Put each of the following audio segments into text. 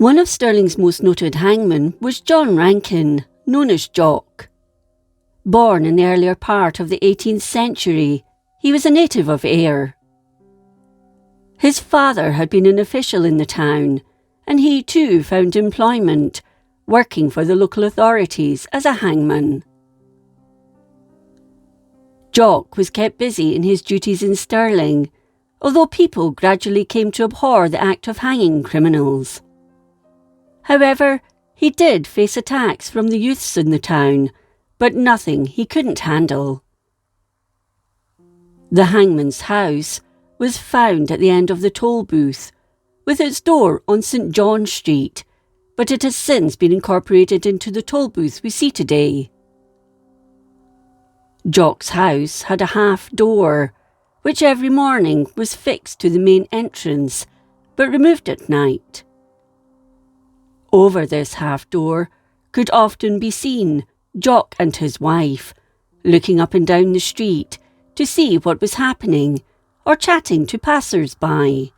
One of Stirling's most noted hangmen was John Rankin, known as Jock. Born in the earlier part of the 18th century, he was a native of Ayr. His father had been an official in the town, and he too found employment, working for the local authorities as a hangman. Jock was kept busy in his duties in Stirling, although people gradually came to abhor the act of hanging criminals. However, he did face attacks from the youths in the town, but nothing he couldn't handle. The hangman's house was found at the end of the toll booth, with its door on St John Street, but it has since been incorporated into the toll booth we see today. Jock's house had a half door, which every morning was fixed to the main entrance, but removed at night. Over this half door could often be seen Jock and his wife, looking up and down the street to see what was happening or chatting to passers-by.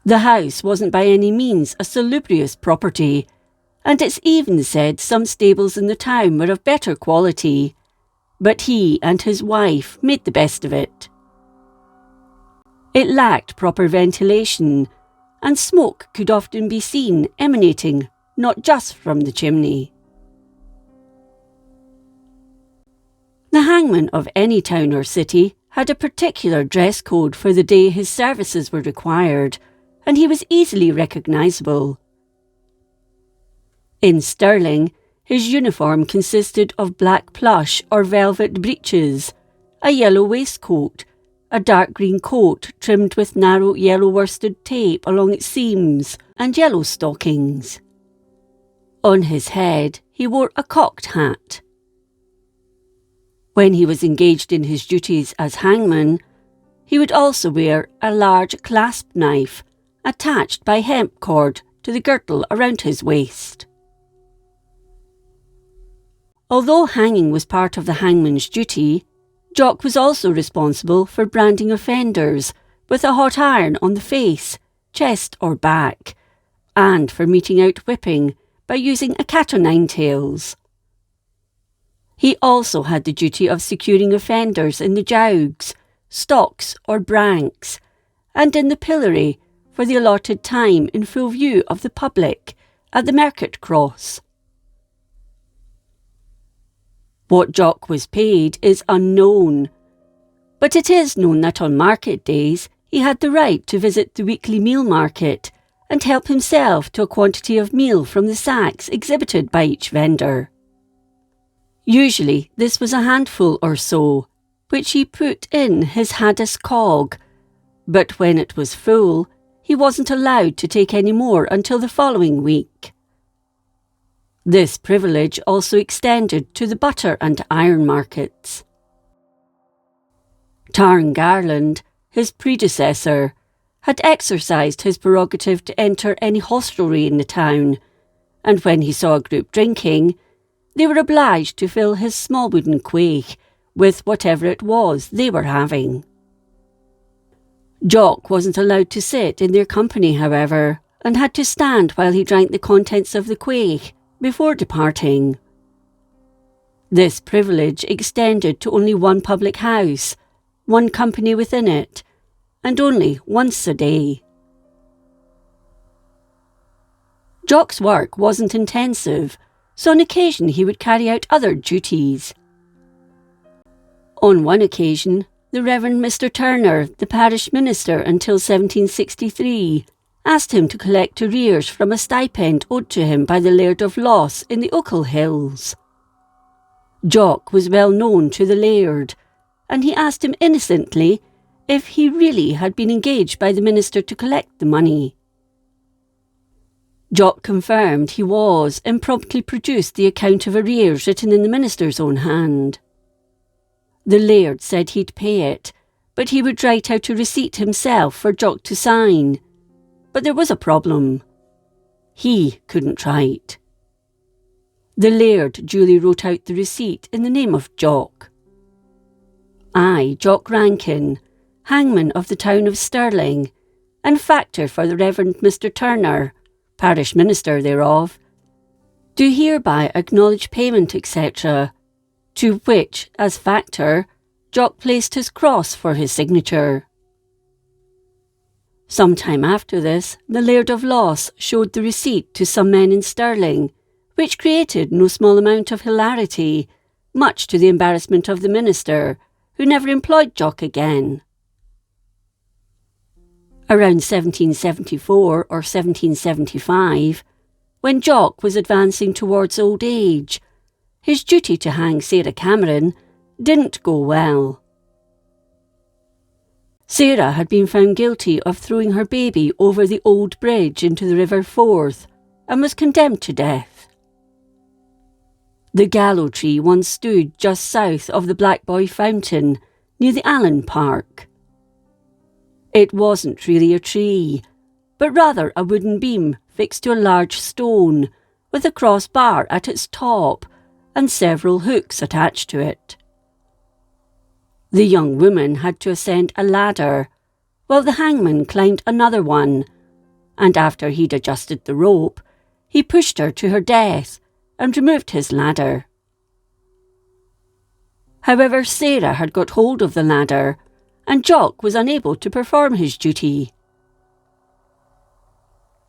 The house wasn't by any means a salubrious property, and it's even said some stables in the town were of better quality, but he and his wife made the best of it. It lacked proper ventilation, and smoke could often be seen emanating not just from the chimney. The hangman of any town or city had a particular dress code for the day his services were required, and he was easily recognisable. In Stirling, his uniform consisted of black plush or velvet breeches, a yellow waistcoat, a dark green coat trimmed with narrow yellow worsted tape along its seams, and yellow stockings. On his head he wore a cocked hat. When he was engaged in his duties as hangman, he would also wear a large clasp knife attached by hemp cord to the girdle around his waist. Although hanging was part of the hangman's duty, Jock was also responsible for branding offenders with a hot iron on the face, chest or back, and for meting out whipping by using a cat-o'-nine-tails. He also had the duty of securing offenders in the jougs, stocks or branks, and in the pillory for the allotted time in full view of the public at the market cross. What Jock was paid is unknown, but it is known that on market days he had the right to visit the weekly meal market and help himself to a quantity of meal from the sacks exhibited by each vendor. Usually this was a handful or so, which he put in his haddock cog, but when it was full, he wasn't allowed to take any more until the following week. This privilege also extended to the butter and iron markets. Tarn Garland, his predecessor, had exercised his prerogative to enter any hostelry in the town, and when he saw a group drinking, they were obliged to fill his small wooden quaich with whatever it was they were having. Jock wasn't allowed to sit in their company, however, and had to stand while he drank the contents of the quaich before departing. This privilege extended to only one public house, one company within it, and only once a day. Jock's work wasn't intensive, so on occasion he would carry out other duties. On one occasion, the Reverend Mr. Turner, the parish minister until 1763, asked him to collect arrears from a stipend owed to him by the Laird of Loss in the Ochil Hills. Jock was well known to the Laird, and he asked him innocently if he really had been engaged by the minister to collect the money. Jock confirmed he was and promptly produced the account of arrears written in the minister's own hand. The Laird said he'd pay it, but he would write out a receipt himself for Jock to sign. But there was a problem. He couldn't write. The Laird duly wrote out the receipt in the name of Jock. I, Jock Rankin, hangman of the town of Stirling, and factor for the Reverend Mr. Turner, parish minister thereof, do hereby acknowledge payment, etc., to which, as factor, Jock placed his cross for his signature. Some time after this, the Laird of Loss showed the receipt to some men in Stirling, which created no small amount of hilarity, much to the embarrassment of the minister, who never employed Jock again. Around 1774 or 1775, when Jock was advancing towards old age, his duty to hang Sarah Cameron didn't go well. Sarah had been found guilty of throwing her baby over the old bridge into the River Forth and was condemned to death. The gallow tree once stood just south of the Black Boy Fountain near the Allen Park. It wasn't really a tree, but rather a wooden beam fixed to a large stone with a crossbar at its top and several hooks attached to it. The young woman had to ascend a ladder, while the hangman climbed another one, and after he'd adjusted the rope, he pushed her to her death and removed his ladder. However, Sarah had got hold of the ladder, and Jock was unable to perform his duty.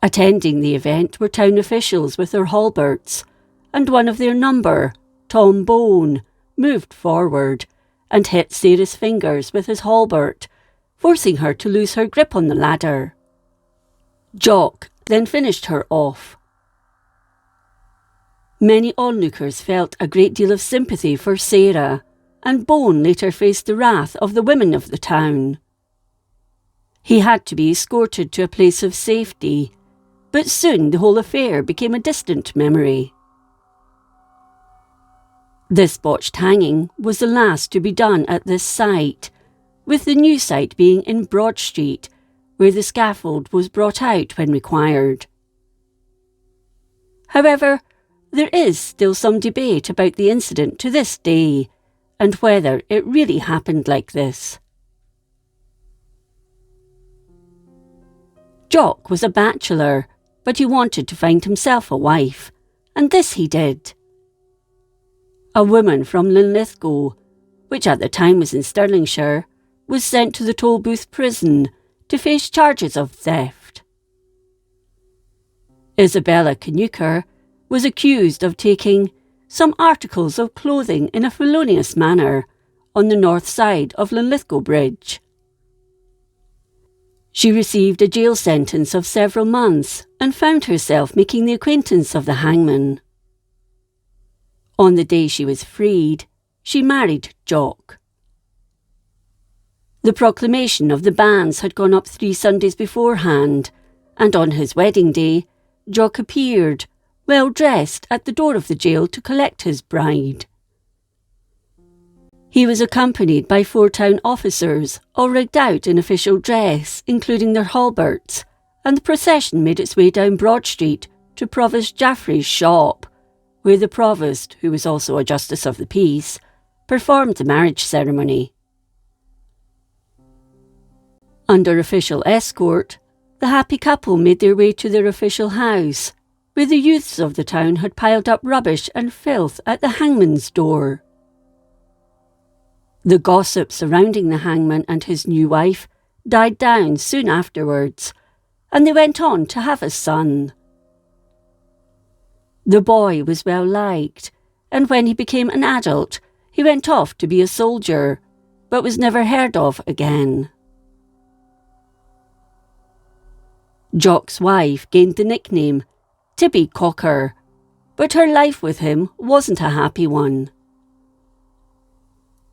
Attending the event were town officials with their halberts, and one of their number, Tom Bone, moved forward and hit Sarah's fingers with his halbert, forcing her to lose her grip on the ladder. Jock then finished her off. Many onlookers felt a great deal of sympathy for Sarah, and Bone later faced the wrath of the women of the town. He had to be escorted to a place of safety, but soon the whole affair became a distant memory. This botched hanging was the last to be done at this site, with the new site being in Broad Street, where the scaffold was brought out when required. However, there is still some debate about the incident to this day, and whether it really happened like this. Jock was a bachelor, but he wanted to find himself a wife, and this he did. A woman from Linlithgow, which at the time was in Stirlingshire, was sent to the Tolbooth prison to face charges of theft. Isabella Canucker was accused of taking some articles of clothing in a felonious manner on the north side of Linlithgow Bridge. She received a jail sentence of several months and found herself making the acquaintance of the hangman. On the day she was freed, she married Jock. The proclamation of the banns had gone up 3 Sundays beforehand, and on his wedding day, Jock appeared, well dressed, at the door of the jail to collect his bride. He was accompanied by 4 town officers, all rigged out in official dress, including their halberts, and the procession made its way down Broad Street to Provost Jaffrey's shop, where the Provost, who was also a Justice of the Peace, performed the marriage ceremony. Under official escort, the happy couple made their way to their official house, where the youths of the town had piled up rubbish and filth at the hangman's door. The gossip surrounding the hangman and his new wife died down soon afterwards, and they went on to have a son. The boy was well liked, and when he became an adult, he went off to be a soldier, but was never heard of again. Jock's wife gained the nickname Tibby Cocker, but her life with him wasn't a happy one.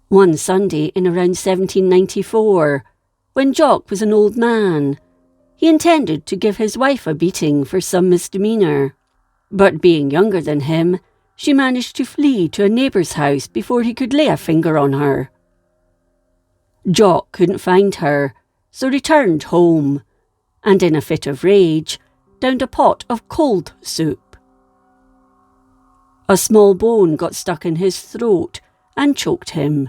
One Sunday in around 1794, when Jock was an old man, he intended to give his wife a beating for some misdemeanour, but being younger than him, she managed to flee to a neighbour's house before he could lay a finger on her. Jock couldn't find her, so returned home, and in a fit of rage, downed a pot of cold soup. A small bone got stuck in his throat and choked him.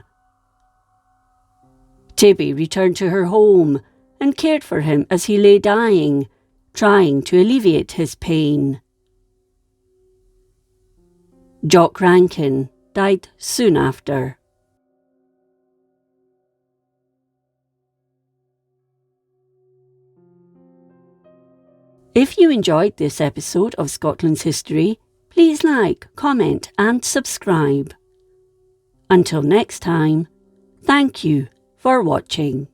Tibby returned to her home and cared for him as he lay dying, trying to alleviate his pain. Jock Rankin died soon after. If you enjoyed this episode of Scotland's History, please like, comment and subscribe. Until next time, thank you for watching.